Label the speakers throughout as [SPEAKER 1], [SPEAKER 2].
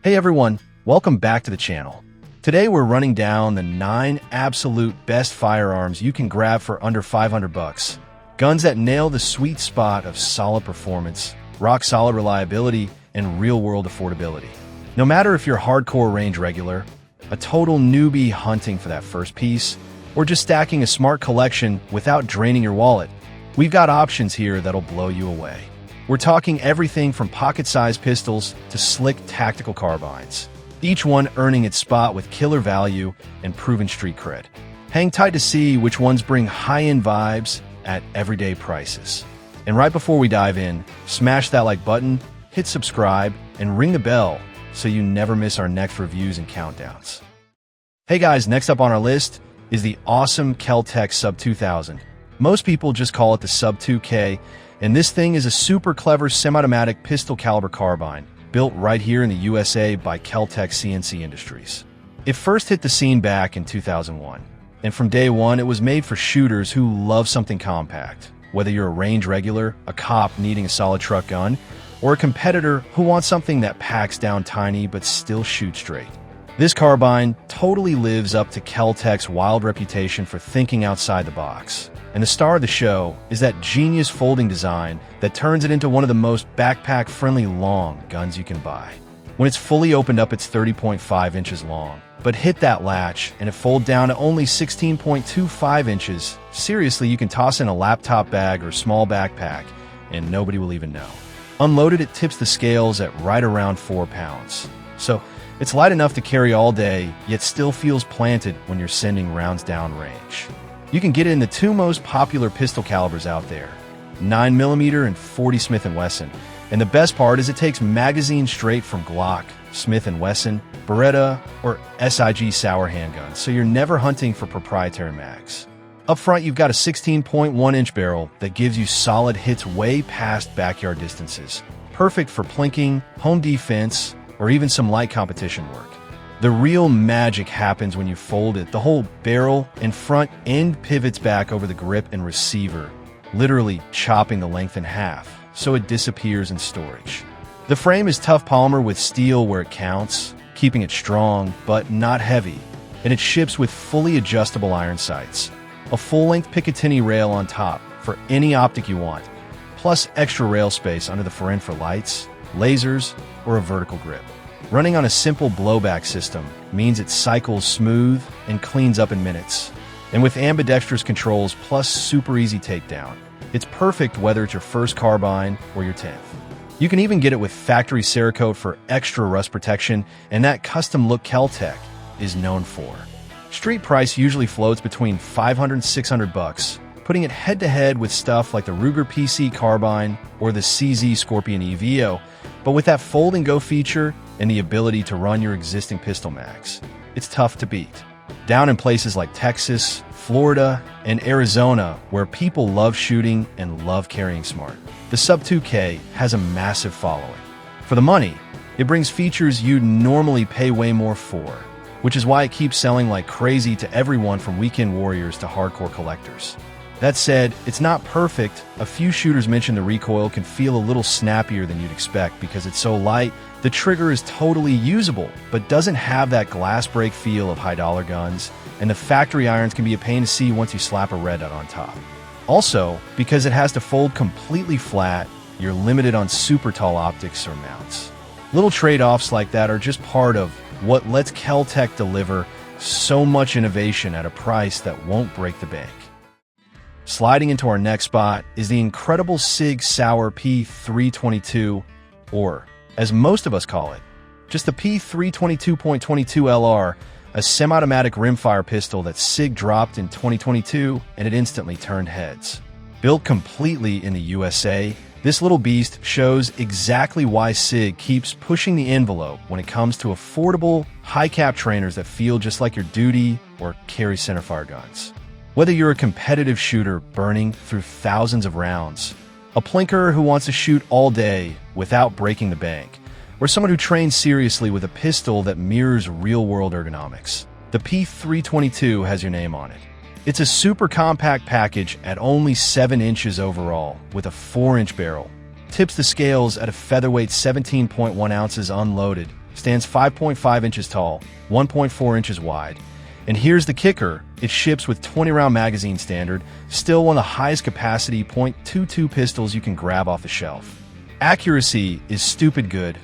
[SPEAKER 1] Hey everyone, welcome back to the channel. Today we're running down the 9 absolute best firearms you can grab for under 500 bucks. Guns that nail the sweet spot of solid performance, rock-solid reliability, and real-world affordability. No matter if you're hardcore range regular, a total newbie hunting for that first piece, or just stacking a smart collection without draining your wallet, we've got options here that'll blow you away. We're talking everything from pocket-sized pistols to slick tactical carbines, each one earning its spot with killer value and proven street cred. Hang tight to see which ones bring high-end vibes at everyday prices. And right before we dive in, smash that like button, hit subscribe, and ring the bell so you never miss our next reviews and countdowns. Hey guys, next up on our list is the awesome Kel-Tec Sub 2000. Most people just call it the Sub 2K, and this thing is a super clever semi-automatic pistol caliber carbine, built right here in the USA by Kel-Tec CNC Industries. It first hit the scene back in 2001, and from day one it was made for shooters who love something compact. Whether you're a range regular, a cop needing a solid truck gun, or a competitor who wants something that packs down tiny but still shoots straight. This carbine totally lives up to Kel-Tec's wild reputation for thinking outside the box. And the star of the show is that genius folding design that turns it into one of the most backpack-friendly long guns you can buy. When it's fully opened up, it's 30.5 inches long. But hit that latch and it folds down to only 16.25 inches. Seriously, you can toss in a laptop bag or small backpack and nobody will even know. Unloaded, it tips the scales at right around 4 pounds. So it's light enough to carry all day, yet still feels planted when you're sending rounds down range. You can get it in the 2 most popular pistol calibers out there, 9mm and 40 Smith & Wesson. And the best part is it takes magazines straight from Glock, Smith & Wesson, Beretta, or Sig Sauer handguns, so you're never hunting for proprietary mags. Up front, you've got a 16.1-inch barrel that gives you solid hits way past backyard distances, perfect for plinking, home defense, or even some light competition work. The real magic happens when you fold it. The whole barrel and front end pivots back over the grip and receiver, literally chopping the length in half, so it disappears in storage. The frame is tough polymer with steel where it counts, keeping it strong but not heavy, and it ships with fully adjustable iron sights, a full-length Picatinny rail on top for any optic you want, plus extra rail space under the fore end for lights, lasers, or a vertical grip. Running on a simple blowback system means it cycles smooth and cleans up in minutes. And with ambidextrous controls plus super easy takedown, it's perfect whether it's your first carbine or your 10th. You can even get it with factory Cerakote for extra rust protection, and that custom look Kel-Tec is known for. Street price usually floats between 500 and 600 bucks, putting it head-to-head with stuff like the Ruger PC carbine or the CZ Scorpion EVO, but with that fold-and-go feature and the ability to run your existing pistol mags, it's tough to beat. Down in places like Texas, Florida, and Arizona, where people love shooting and love carrying smart, the Sub 2K has a massive following. For the money, it brings features you'd normally pay way more for, which is why it keeps selling like crazy to everyone from weekend warriors to hardcore collectors. That said, it's not perfect. A few shooters mention the recoil can feel a little snappier than you'd expect because it's so light. The trigger is totally usable, but doesn't have that glass break feel of high-dollar guns, and the factory irons can be a pain to see once you slap a red dot on top. Also, because it has to fold completely flat, you're limited on super tall optics or mounts. Little trade-offs like that are just part of what lets Kel-Tec deliver so much innovation at a price that won't break the bank. Sliding into our next spot is the incredible Sig Sauer P322, or, as most of us call it, just the P322.22 LR, a semi-automatic rimfire pistol that Sig dropped in 2022 and it instantly turned heads. Built completely in the USA, this little beast shows exactly why Sig keeps pushing the envelope when it comes to affordable, high-cap trainers that feel just like your duty or carry centerfire guns. Whether you're a competitive shooter burning through thousands of rounds, a plinker who wants to shoot all day without breaking the bank, or someone who trains seriously with a pistol that mirrors real-world ergonomics, the P322 has your name on it. It's a super compact package at only 7 inches overall with a 4-inch barrel. Tips the scales at a featherweight 17.1 ounces unloaded, stands 5.5 inches tall, 1.4 inches wide. And here's the kicker, it ships with 20-round magazine standard, still one of the highest capacity .22 pistols you can grab off the shelf. Accuracy is stupid good.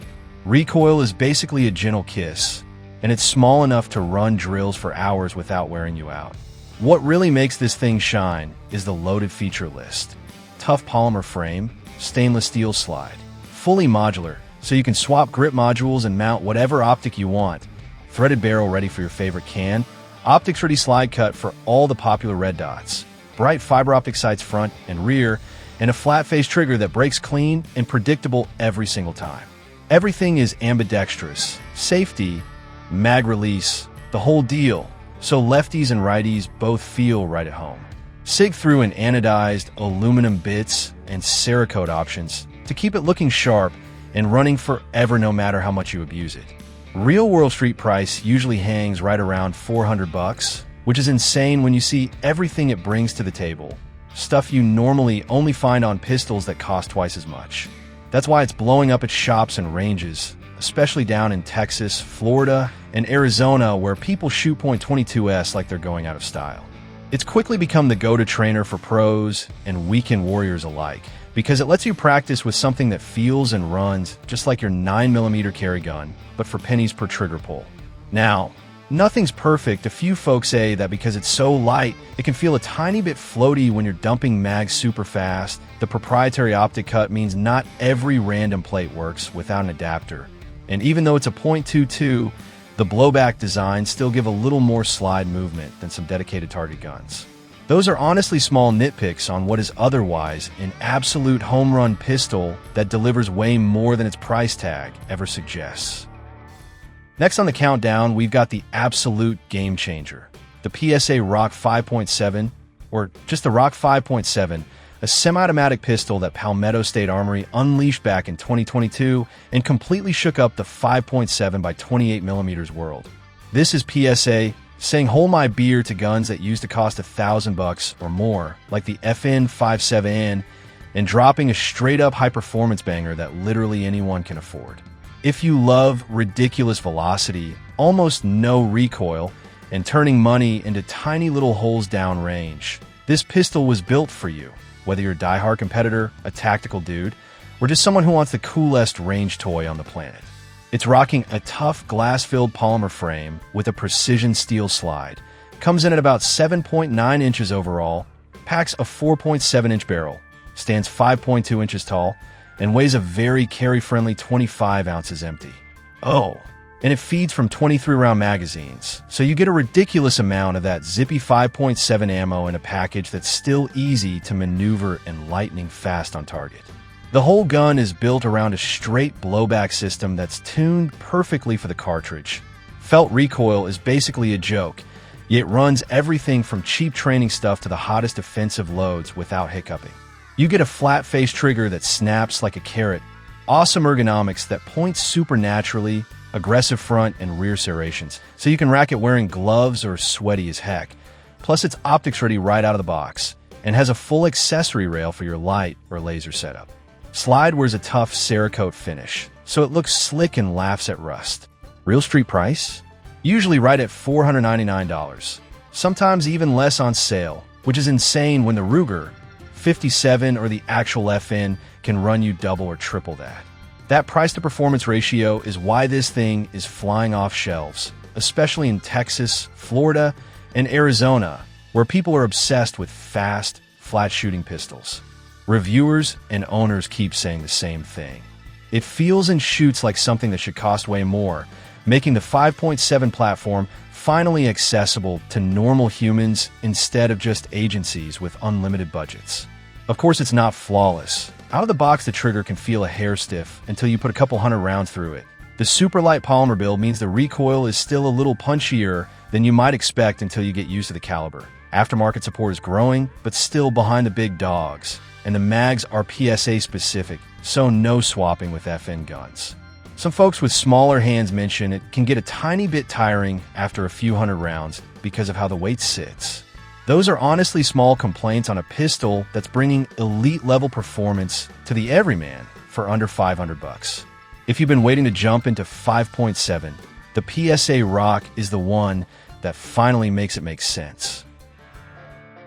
[SPEAKER 1] Recoil is basically a gentle kiss, and it's small enough to run drills for hours without wearing you out. What really makes this thing shine is the loaded feature list. Tough polymer frame, stainless steel slide, fully modular, so you can swap grip modules and mount whatever optic you want. Threaded barrel ready for your favorite can, optics ready slide cut for all the popular red dots, bright fiber optic sights front and rear, and a flat face trigger that breaks clean and predictable every single time. Everything is ambidextrous, safety, mag release, the whole deal, so lefties and righties both feel right at home. Sig threw in anodized aluminum bits and Cerakote options to keep it looking sharp and running forever no matter how much you abuse it. Real world street price usually hangs right around $400, which is insane when you see everything it brings to the table. Stuff you normally only find on pistols that cost twice as much. That's why it's blowing up at shops and ranges, especially down in Texas, Florida, and Arizona where people shoot .22s like they're going out of style. It's quickly become the go-to trainer for pros and weekend warriors alike because it lets you practice with something that feels and runs just like your 9mm carry gun, but for pennies per trigger pull. Now, nothing's perfect. A few folks say that because it's so light, it can feel a tiny bit floaty when you're dumping mags super fast. The proprietary optic cut means not every random plate works without an adapter. And even though it's a .22, the blowback designs still give a little more slide movement than some dedicated target guns. Those are honestly small nitpicks on what is otherwise an absolute home run pistol that delivers way more than its price tag ever suggests. Next on the countdown, we've got the absolute game changer, the PSA Rock 5.7, or just the Rock 5.7, a semi-automatic pistol that Palmetto State Armory unleashed back in 2022 and completely shook up the 5.7 by 28mm world. This is PSA saying hold my beer to guns that used to cost $1,000 or more, like the FN57N, and dropping a straight-up high-performance banger that literally anyone can afford. If you love ridiculous velocity, almost no recoil, and turning money into tiny little holes down range, this pistol was built for you, whether you're a die-hard competitor, a tactical dude, or just someone who wants the coolest range toy on the planet. It's rocking a tough glass-filled polymer frame with a precision steel slide, comes in at about 7.9 inches overall, packs a 4.7-inch barrel, stands 5.2 inches tall, and weighs a very carry-friendly 25 ounces empty. Oh, and it feeds from 23-round magazines, so you get a ridiculous amount of that zippy 5.7 ammo in a package that's still easy to maneuver and lightning fast on target. The whole gun is built around a straight blowback system that's tuned perfectly for the cartridge. Felt recoil is basically a joke, yet runs everything from cheap training stuff to the hottest offensive loads without hiccuping. You get a flat face trigger that snaps like a carrot, awesome ergonomics that points supernaturally, aggressive front and rear serrations, so you can rack it wearing gloves or sweaty as heck. Plus it's optics ready right out of the box, and has a full accessory rail for your light or laser setup. Slide wears a tough Cerakote finish, so it looks slick and laughs at rust. Real street price? Usually right at $499, sometimes even less on sale, which is insane when the Ruger 57 or the actual FN can run you double or triple that. That price-to-performance ratio is why this thing is flying off shelves, especially in Texas, Florida, and Arizona, where people are obsessed with fast, flat-shooting pistols. Reviewers and owners keep saying the same thing. It feels and shoots like something that should cost way more, making the 5.7 platform finally accessible to normal humans instead of just agencies with unlimited budgets. Of course, it's not flawless. Out of the box, the trigger can feel a hair stiff until you put a couple hundred rounds through it. The super light polymer build means the recoil is still a little punchier than you might expect until you get used to the caliber. Aftermarket support is growing, but still behind the big dogs. And the mags are PSA specific, so no swapping with FN guns. Some folks with smaller hands mention it can get a tiny bit tiring after a few hundred rounds because of how the weight sits. Those are honestly small complaints on a pistol that's bringing elite level performance to the everyman for under $500. If you've been waiting to jump into 5.7, the PSA Rock is the one that finally makes it make sense.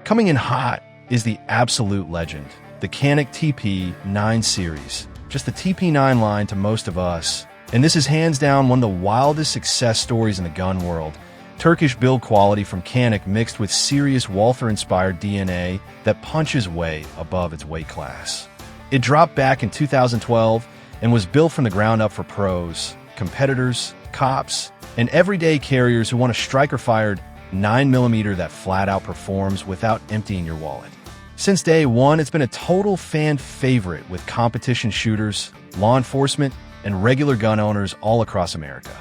[SPEAKER 1] Coming in hot is the absolute legend, the Canik TP9 series, just the TP9 line to most of us. And this is hands down one of the wildest success stories in the gun world. Turkish build quality from Canik mixed with serious Walther-inspired DNA that punches way above its weight class. It dropped back in 2012 and was built from the ground up for pros, competitors, cops, and everyday carriers who want a striker-fired 9mm that flat-out performs without emptying your wallet. Since day one, it's been a total fan favorite with competition shooters, law enforcement, and regular gun owners all across America.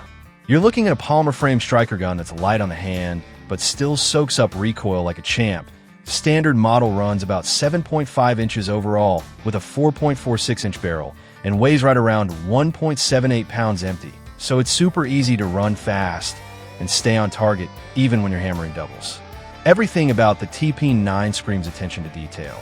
[SPEAKER 1] You're looking at a polymer frame striker gun that's light on the hand, but still soaks up recoil like a champ. Standard model runs about 7.5 inches overall with a 4.46-inch barrel and weighs right around 1.78 pounds empty, so it's super easy to run fast and stay on target even when you're hammering doubles. Everything about the TP9 screams attention to detail.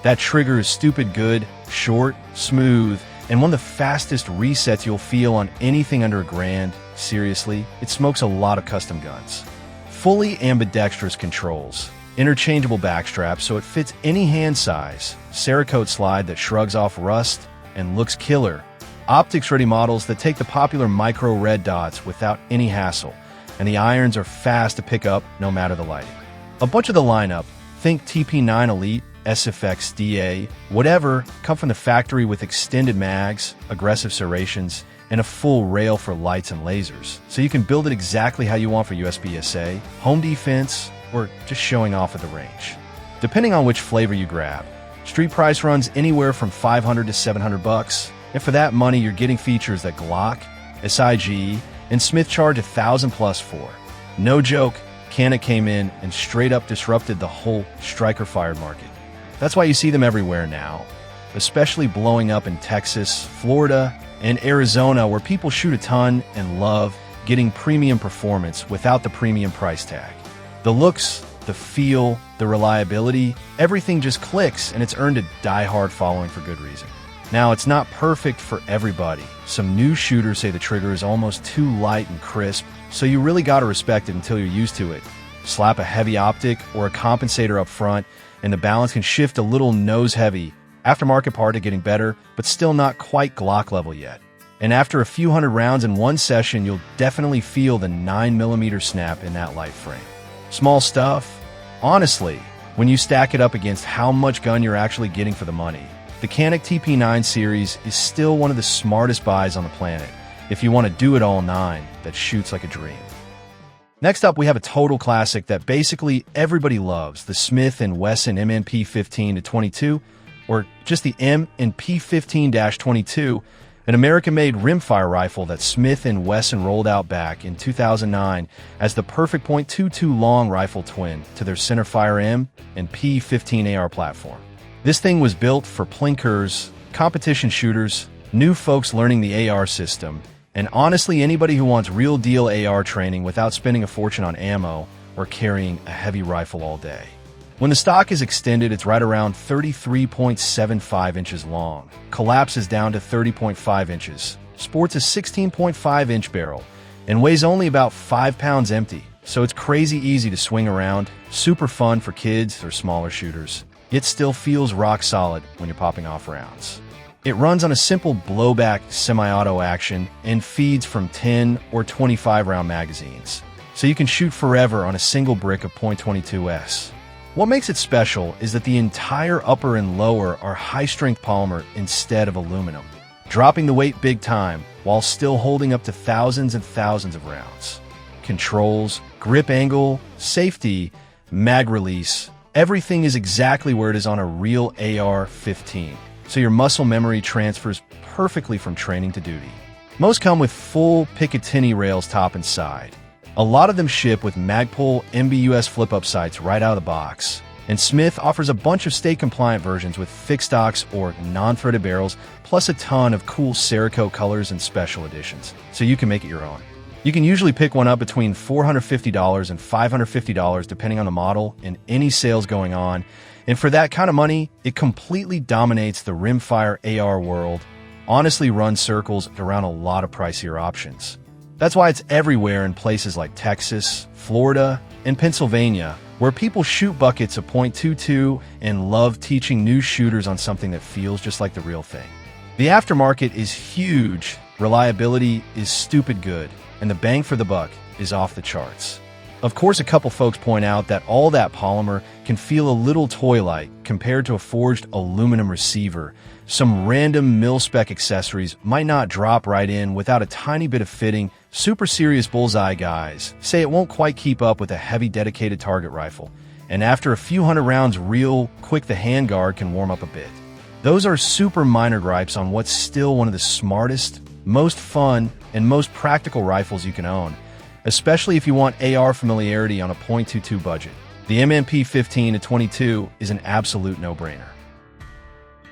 [SPEAKER 1] That trigger is stupid good, short, smooth, and one of the fastest resets you'll feel on anything under $1,000. Seriously, it smokes a lot of custom guns. Fully ambidextrous controls, interchangeable backstraps so it fits any hand size, Cerakote slide that shrugs off rust and looks killer, optics-ready models that take the popular micro red dots without any hassle, and the irons are fast to pick up no matter the lighting. A bunch of the lineup, think TP9 Elite, SFX DA, whatever, come from the factory with extended mags, aggressive serrations, and a full rail for lights and lasers, so you can build it exactly how you want for USPSA, home defense, or just showing off at the range. Depending on which flavor you grab, street price runs anywhere from $500 to $700, and for that money you're getting features that Glock, SIG, and Smith charge $1,000+ for. No joke, Canik came in and straight up disrupted the whole striker-fired market. That's why you see them everywhere now, especially blowing up in Texas, Florida, and Arizona, where people shoot a ton and love getting premium performance without the premium price tag. The looks, the feel, the reliability, everything just clicks, and it's earned a die-hard following for good reason. Now, it's not perfect for everybody. Some new shooters say the trigger is almost too light and crisp, so you really gotta respect it until you're used to it. Slap a heavy optic or a compensator up front, and the balance can shift a little nose-heavy. Aftermarket part are getting better, but still not quite Glock level yet. And after a few hundred rounds in one session, you'll definitely feel the 9mm snap in that light frame. Small stuff? Honestly, when you stack it up against how much gun you're actually getting for the money, the Canik TP9 series is still one of the smartest buys on the planet if you want to do it all 9 that shoots like a dream. Next up, we have a total classic that basically everybody loves, the Smith & Wesson M&P 15-22, or just the M&P 15-22, an American-made rimfire rifle that Smith & Wesson rolled out back in 2009 as the perfect .22 long rifle twin to their centerfire M and P15 AR platform. This thing was built for plinkers, competition shooters, new folks learning the AR system, and honestly anybody who wants real-deal AR training without spending a fortune on ammo or carrying a heavy rifle all day. When the stock is extended, it's right around 33.75 inches long, collapses down to 30.5 inches, sports a 16.5-inch barrel, and weighs only about 5 pounds empty, so it's crazy easy to swing around, super fun for kids or smaller shooters. It still feels rock solid when you're popping off rounds. It runs on a simple blowback semi-auto action and feeds from 10 or 25 round magazines, so you can shoot forever on a single brick of .22s. What makes it special is that the entire upper and lower are high-strength polymer instead of aluminum, dropping the weight big time while still holding up to thousands and thousands of rounds. Controls, grip angle, safety, mag release, everything is exactly where it is on a real AR-15, so your muscle memory transfers perfectly from training to duty. Most come with full Picatinny rails top and side. A lot of them ship with Magpul MBUS flip-up sights right out of the box, and Smith offers a bunch of state-compliant versions with fixed stocks or non-threaded barrels, plus a ton of cool Cerakote colors and special editions, so you can make it your own. You can usually pick one up between $450 and $550 depending on the model and any sales going on, and for that kind of money, it completely dominates the rimfire AR world honestly run circles around a lot of pricier options. That's why it's everywhere in places like Texas, Florida, and Pennsylvania, where people shoot buckets of .22 and love teaching new shooters on something that feels just like the real thing. The aftermarket is huge, reliability is stupid good, and the bang for the buck is off the charts. Of course, a couple folks point out that all that polymer can feel a little toy-like compared to a forged aluminum receiver. Some random mil-spec accessories might not drop right in without a tiny bit of fitting. Super serious bullseye guys say it won't quite keep up with a heavy dedicated target rifle, and after a few hundred rounds real quick, the handguard can warm up a bit. Those are super minor gripes on what's still one of the smartest, most fun, and most practical rifles you can own, especially if you want AR familiarity on a .22 budget. The M&P 15-22 is an absolute no-brainer.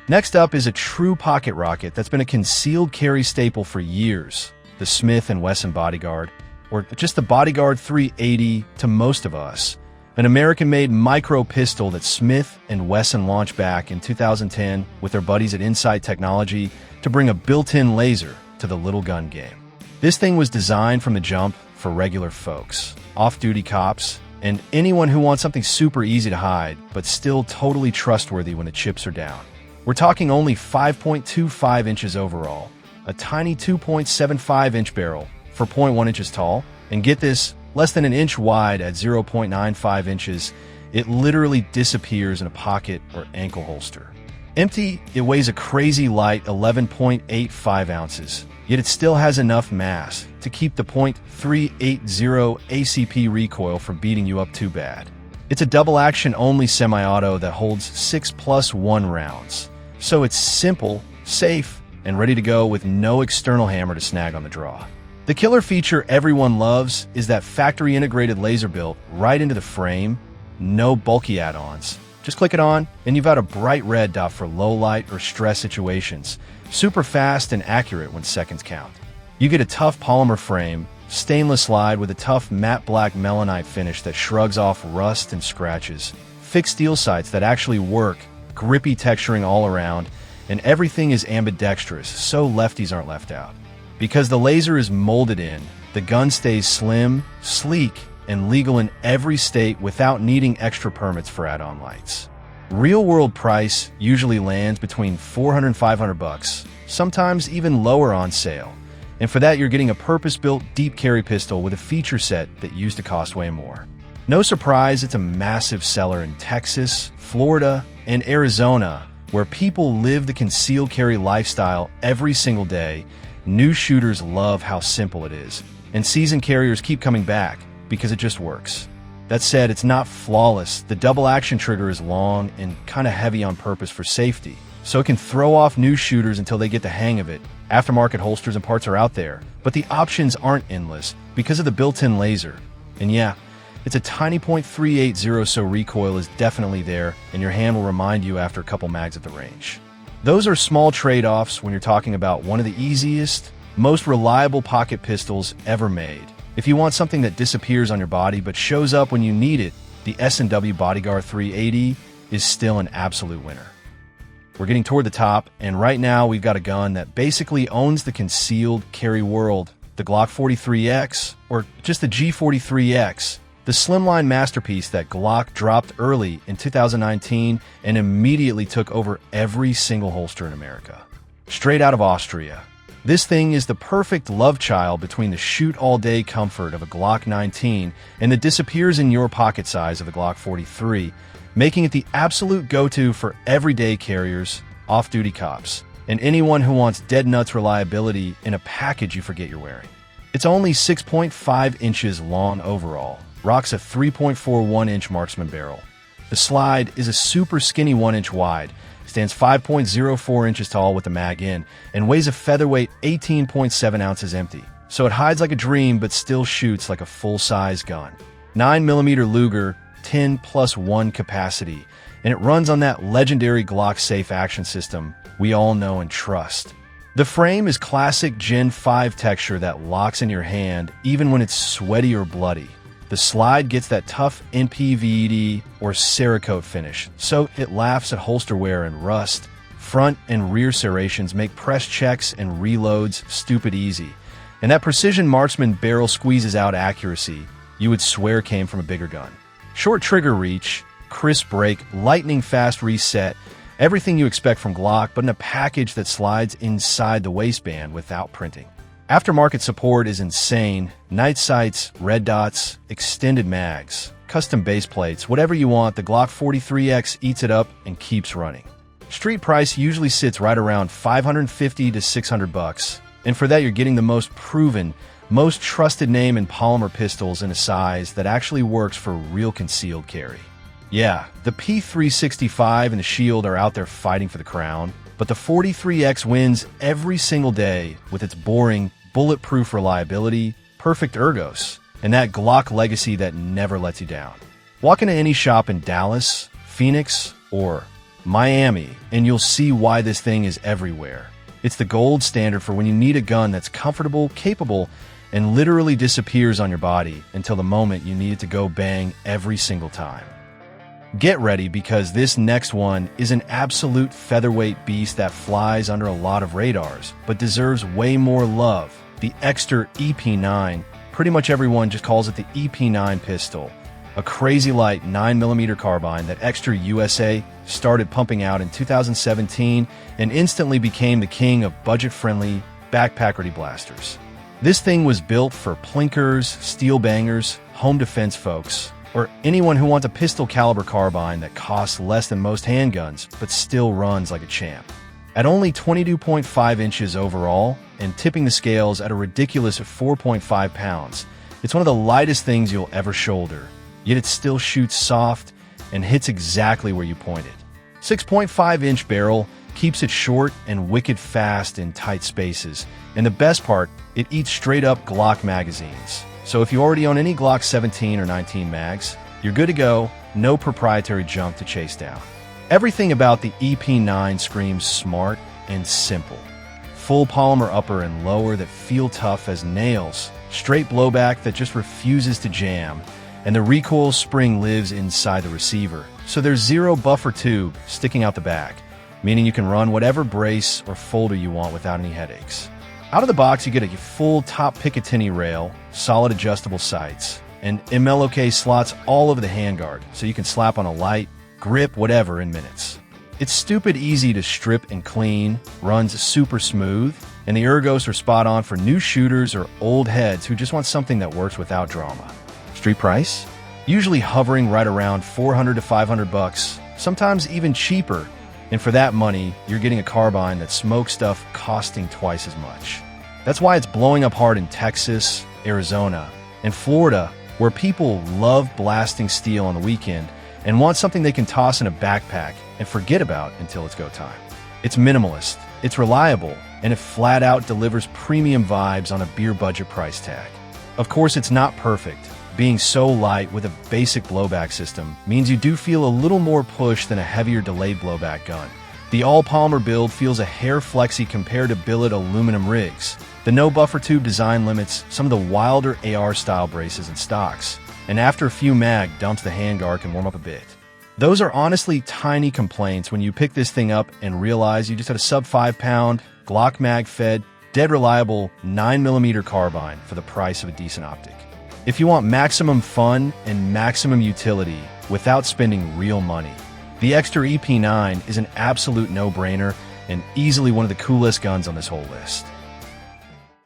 [SPEAKER 1] Next up is a true pocket rocket that's been a concealed carry staple for years, the Smith & Wesson Bodyguard, or just the Bodyguard 380 to most of us, an American-made micro pistol that Smith & Wesson launched back in 2010 with their buddies at Insight Technology to bring a built-in laser to the little gun game. This thing was designed from the jump for regular folks, off-duty cops, and anyone who wants something super easy to hide, but still totally trustworthy when the chips are down. We're talking only 5.25 inches overall, a tiny 2.75-inch barrel for 0.1 inches tall, and get this, less than an inch wide at 0.95 inches. It literally disappears in a pocket or ankle holster. Empty, it weighs a crazy light 11.85 ounces, yet it still has enough mass to keep the .380 ACP recoil from beating you up too bad. It's a double-action only semi-auto that holds 6+1 rounds, so it's simple, safe, and ready to go with no external hammer to snag on the draw. The killer feature everyone loves is that factory-integrated laser built right into the frame, no bulky add-ons. Just click it on, and you've got a bright red dot for low light or stress situations, super fast and accurate when seconds count. You get a tough polymer frame, stainless slide with a tough matte black melanite finish that shrugs off rust and scratches, fixed steel sights that actually work, grippy texturing all around, and everything is ambidextrous so lefties aren't left out. Because the laser is molded in, the gun stays slim, sleek, and legal in every state without needing extra permits for add-on lights. Real-world price usually lands between $400 and $500, sometimes even lower on sale. And for that, you're getting a purpose-built deep carry pistol with a feature set that used to cost way more. No surprise, it's a massive seller in Texas, Florida, and Arizona, where people live the concealed carry lifestyle every single day. New shooters love how simple it is, and seasoned carriers keep coming back because it just works. That said, it's not flawless. The double-action trigger is long and kind of heavy on purpose for safety, so it can throw off new shooters until they get the hang of it. Aftermarket holsters and parts are out there, but the options aren't endless because of the built-in laser. And yeah, it's a tiny .380, so recoil is definitely there, and your hand will remind you after a couple mags at the range. Those are small trade-offs when you're talking about one of the easiest, most reliable pocket pistols ever made. If you want something that disappears on your body but shows up when you need it, the S&W Bodyguard 380 is still an absolute winner. We're getting toward the top, and right now we've got a gun that basically owns the concealed carry world, the Glock 43X, or just the G43X, the slimline masterpiece that Glock dropped early in 2019 and immediately took over every single holster in America. Straight out of Austria. This thing is the perfect love child between the shoot-all-day comfort of a Glock 19 and the disappears in your pocket size of the Glock 43, making it the absolute go-to for everyday carriers, off-duty cops, and anyone who wants dead nuts reliability in a package you forget you're wearing. It's only 6.5 inches long overall, rocks a 3.41-inch marksman barrel. The slide is a super skinny 1-inch wide, stands 5.04 inches tall with the mag in, and weighs a featherweight 18.7 ounces empty. So it hides like a dream but still shoots like a full-size gun. 9mm Luger, 10+1 capacity, and it runs on that legendary Glock safe action system we all know and trust. The frame is classic Gen 5 texture that locks in your hand even when it's sweaty or bloody. The slide gets that tough NPVD or Cerakote finish, so it laughs at holster wear and rust, front and rear serrations make press checks and reloads stupid easy. And that precision marksman barrel squeezes out accuracy you would swear came from a bigger gun. Short trigger reach, crisp break, lightning fast reset, everything you expect from Glock, but in a package that slides inside the waistband without printing. Aftermarket support is insane. Night sights, red dots, extended mags, custom base plates, whatever you want, the Glock 43X eats it up and keeps running. Street price usually sits right around $550 to $600, and for that you're getting the most proven, most trusted name in polymer pistols in a size that actually works for real concealed carry. Yeah, the P365 and the Shield are out there fighting for the crown, but the 43X wins every single day with its boring, bulletproof reliability, perfect ergos, and that Glock legacy that never lets you down. Walk into any shop in Dallas, Phoenix, or Miami, and you'll see why this thing is everywhere. It's the gold standard for when you need a gun that's comfortable, capable, and literally disappears on your body until the moment you need it to go bang every single time. Get ready, because this next one is an absolute featherweight beast that flies under a lot of radars, but deserves way more love. The Extar EP9, pretty much everyone just calls it the EP9 pistol. A crazy light 9mm carbine that Extar USA started pumping out in 2017 and instantly became the king of budget-friendly, backpack-ready blasters. This thing was built for plinkers, steel bangers, home defense folks, or anyone who wants a pistol caliber carbine that costs less than most handguns but still runs like a champ. At only 22.5 inches overall and tipping the scales at a ridiculous 4.5 pounds, it's one of the lightest things you'll ever shoulder, yet it still shoots soft and hits exactly where you point it. 6.5-inch barrel keeps it short and wicked fast in tight spaces, and the best part, it eats straight up Glock magazines. So if you already own any Glock 17 or 19 mags, you're good to go, no proprietary junk to chase down. Everything about the EP9 screams smart and simple. Full polymer upper and lower that feel tough as nails, straight blowback that just refuses to jam, and the recoil spring lives inside the receiver, so there's zero buffer tube sticking out the back, meaning you can run whatever brace or folder you want without any headaches. Out of the box, you get a full top Picatinny rail, solid adjustable sights, and MLOK slots all over the handguard, so you can slap on a light, grip, whatever in minutes. It's stupid easy to strip and clean, runs super smooth, and the ergos are spot on for new shooters or old heads who just want something that works without drama. Street price? Usually hovering right around $400 to $500, sometimes even cheaper. And for that money, you're getting a carbine that smokes stuff costing twice as much. That's why it's blowing up hard in Texas, Arizona, and Florida, where people love blasting steel on the weekend and want something they can toss in a backpack and forget about until it's go time. It's minimalist, it's reliable, and it flat out delivers premium vibes on a beer budget price tag. Of course, it's not perfect. Being so light with a basic blowback system means you do feel a little more push than a heavier delayed blowback gun. The all-polymer build feels a hair flexy compared to billet aluminum rigs. The no buffer tube design limits some of the wilder AR-style braces and stocks, and after a few mag, dumps the handguard can warm up a bit. Those are honestly tiny complaints when you pick this thing up and realize you just had a sub 5-pound, Glock mag-fed, dead reliable 9mm carbine for the price of a decent optic. If you want maximum fun and maximum utility without spending real money, the Extar EP9 is an absolute no-brainer and easily one of the coolest guns on this whole list.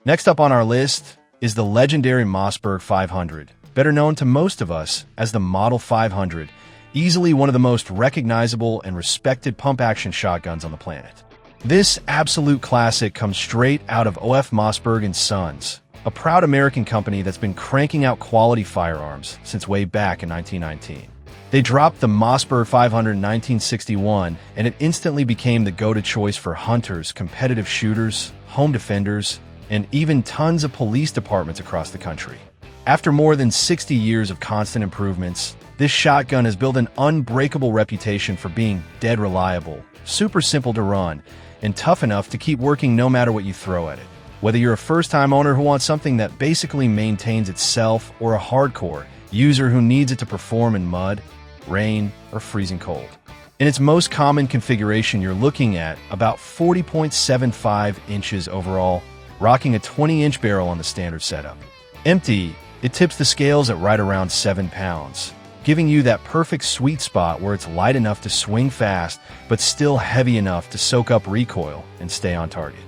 [SPEAKER 1] Next up on our list is the legendary Mossberg 500, better known to most of us as the Model 500, easily one of the most recognizable and respected pump-action shotguns on the planet. This absolute classic comes straight out of OF Mossberg & Sons, a proud American company that's been cranking out quality firearms since way back in 1919. They dropped the Mossberg 500 in 1961, and it instantly became the go-to choice for hunters, competitive shooters, home defenders, and even tons of police departments across the country. After more than 60 years of constant improvements, this shotgun has built an unbreakable reputation for being dead reliable, super simple to run, and tough enough to keep working no matter what you throw at it. Whether you're a first-time owner who wants something that basically maintains itself or a hardcore user who needs it to perform in mud, rain, or freezing cold, In its most common configuration, you're looking at about 40.75 inches overall, rocking a 20-inch barrel on the standard setup. Empty, it tips the scales at right around 7 pounds, giving you that perfect sweet spot where it's light enough to swing fast, but still heavy enough to soak up recoil and stay on target.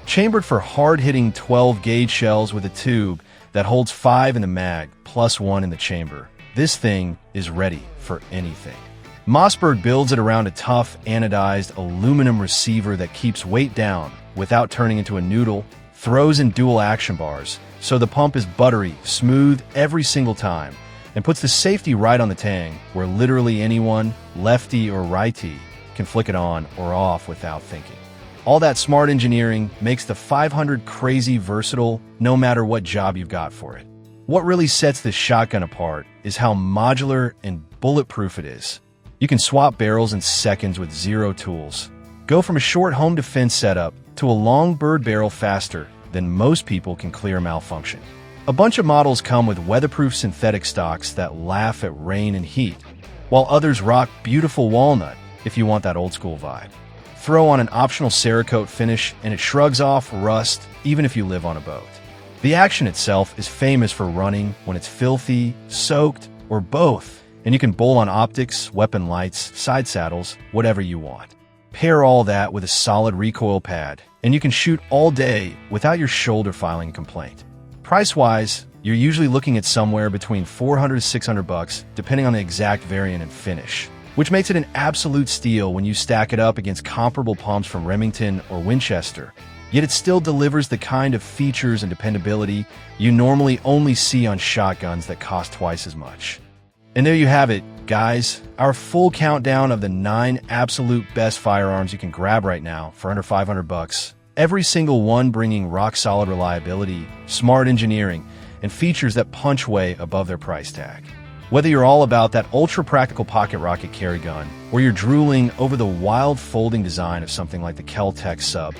[SPEAKER 1] Chambered for hard-hitting 12-gauge shells with a tube that holds 5 in the mag, plus 1 in the chamber, this thing is ready for anything. Mossberg builds it around a tough, anodized aluminum receiver that keeps weight down without turning into a noodle, throws in dual action bars, so the pump is buttery, smooth every single time, and puts the safety right on the tang, where literally anyone, lefty or righty, can flick it on or off without thinking. All that smart engineering makes the 500 crazy versatile no matter what job you've got for it. What really sets this shotgun apart is how modular and bulletproof it is. You can swap barrels in seconds with zero tools. Go from a short home defense setup to a long bird barrel faster than most people can clear malfunction. A bunch of models come with weatherproof synthetic stocks that laugh at rain and heat, while others rock beautiful walnut if you want that old school vibe. Throw on an optional Cerakote finish and it shrugs off rust even if you live on a boat. The action itself is famous for running when it's filthy, soaked, or both, and you can bowl on optics, weapon lights, side saddles, whatever you want. Pair all that with a solid recoil pad, and you can shoot all day without your shoulder filing a complaint. Price-wise, you're usually looking at somewhere between $400 to $600, depending on the exact variant and finish, which makes it an absolute steal when you stack it up against comparable pumps from Remington or Winchester. Yet it still delivers the kind of features and dependability you normally only see on shotguns that cost twice as much. And there you have it, guys, our full countdown of the 9 absolute best firearms you can grab right now for under $500. Every single one bringing rock-solid reliability, smart engineering, and features that punch way above their price tag. Whether you're all about that ultra-practical pocket rocket carry gun, or you're drooling over the wild folding design of something like the Kel-Tec Sub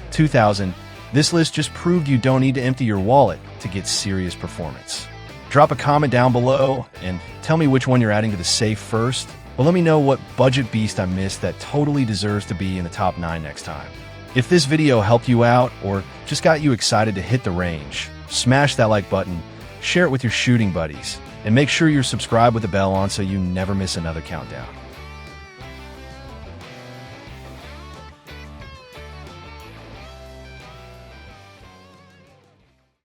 [SPEAKER 1] 2000, this list just proved you don't need to empty your wallet to get serious performance. Drop a comment down below and tell me which one you're adding to the safe first, but let me know what budget beast I missed that totally deserves to be in the top 9 next time. If this video helped you out or just got you excited to hit the range, smash that like button, share it with your shooting buddies, and make sure you're subscribed with the bell on so you never miss another countdown.